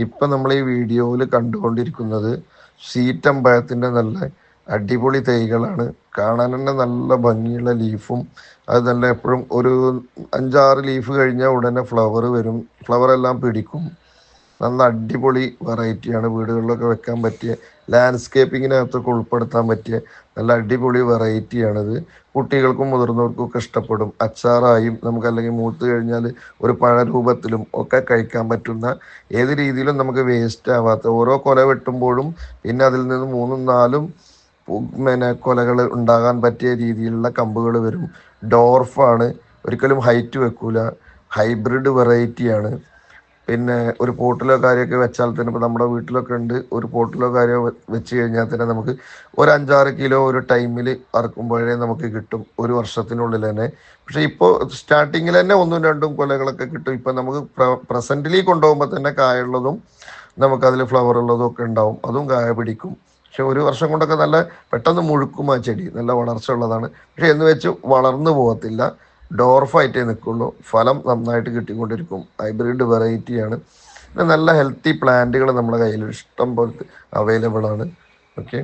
ഇപ്പം നമ്മൾ ഈ വീഡിയോയിൽ കണ്ടുകൊണ്ടിരിക്കുന്നത് സീറ്റമ്പഴത്തിൻ്റെ നല്ല അടിപൊളി തൈകളാണ്. കാണാൻ തന്നെ നല്ല ഭംഗിയുള്ള ലീഫും അത് നല്ല എപ്പോഴും ഒരു 5-6 ലീഫ് കഴിഞ്ഞാൽ ഉടനെ ഫ്ലവർ വരും. ഫ്ലവർ എല്ലാം പിടിക്കും. നല്ല അടിപൊളി വെറൈറ്റിയാണ്. വീടുകളിലൊക്കെ വെക്കാൻ പറ്റിയ ലാൻഡ്സ്കേപ്പിങ്ങിനകത്തൊക്കെ ഉൾപ്പെടുത്താൻ പറ്റിയ നല്ല അടിപൊളി വെറൈറ്റിയാണിത്. കുട്ടികൾക്കും മുതിർന്നവർക്കും ഒക്കെ ഇഷ്ടപ്പെടും. അച്ചാറായും നമുക്ക് അല്ലെങ്കിൽ മൂത്ത് കഴിഞ്ഞാൽ ഒരു പഴരൂപത്തിലും ഒക്കെ കഴിക്കാൻ പറ്റുന്ന, ഏത് രീതിയിലും നമുക്ക് വേസ്റ്റ് ആവാത്ത, ഓരോ കൊല വെട്ടുമ്പോഴും പിന്നെ അതിൽ നിന്ന് 3-4 കൊലകൾ ഉണ്ടാകാൻ പറ്റിയ രീതിയിലുള്ള കമ്പുകൾ വരും. ഡോർഫാണ്, ഒരിക്കലും ഹൈറ്റ് വെക്കൂല, ഹൈബ്രിഡ് വെറൈറ്റിയാണ്. പിന്നെ ഒരു പോട്ടിലോ കാര്യമൊക്കെ വെച്ചാൽ തന്നെ, ഇപ്പോൾ നമ്മുടെ വീട്ടിലൊക്കെ ഉണ്ട്, ഒരു പോട്ടിലോ കാര്യമോ വെച്ച് കഴിഞ്ഞാൽ തന്നെ നമുക്ക് ഒരു 5-6 കിലോ ഒരു ടൈമിൽ അറക്കുമ്പോഴേ നമുക്ക് കിട്ടും, ഒരു വർഷത്തിനുള്ളിൽ തന്നെ. പക്ഷേ ഇപ്പോൾ സ്റ്റാർട്ടിങ്ങിൽ തന്നെ 1-2 കൊലകളൊക്കെ കിട്ടും. ഇപ്പം നമുക്ക് പ്രസന്റിലി കൊണ്ടുപോകുമ്പോൾ തന്നെ കായുള്ളതും നമുക്കതിൽ ഫ്ലവർ ഉള്ളതും ഒക്കെ ഉണ്ടാവും. അതും കായ പിടിക്കും. പക്ഷെ ഒരു വർഷം കൊണ്ടൊക്കെ നല്ല പെട്ടെന്ന് മുഴുക്കും ആ ചെടി, നല്ല വളർച്ച ഉള്ളതാണ്. പക്ഷെ എന്ന് വെച്ച് വളർന്നു പോകത്തില്ല, ഡോർഫായിട്ടേ നിൽക്കുള്ളൂ. ഫലം നന്നായിട്ട് കിട്ടിക്കൊണ്ടിരിക്കും. ഹൈബ്രിഡ് വെറൈറ്റിയാണ്. പിന്നെ നല്ല ഹെൽത്തി പ്ലാന്റുകൾ നമ്മുടെ കയ്യിൽ ഇഷ്ടം പോലെ അവൈലബിൾ ആണ്. ഓക്കെ.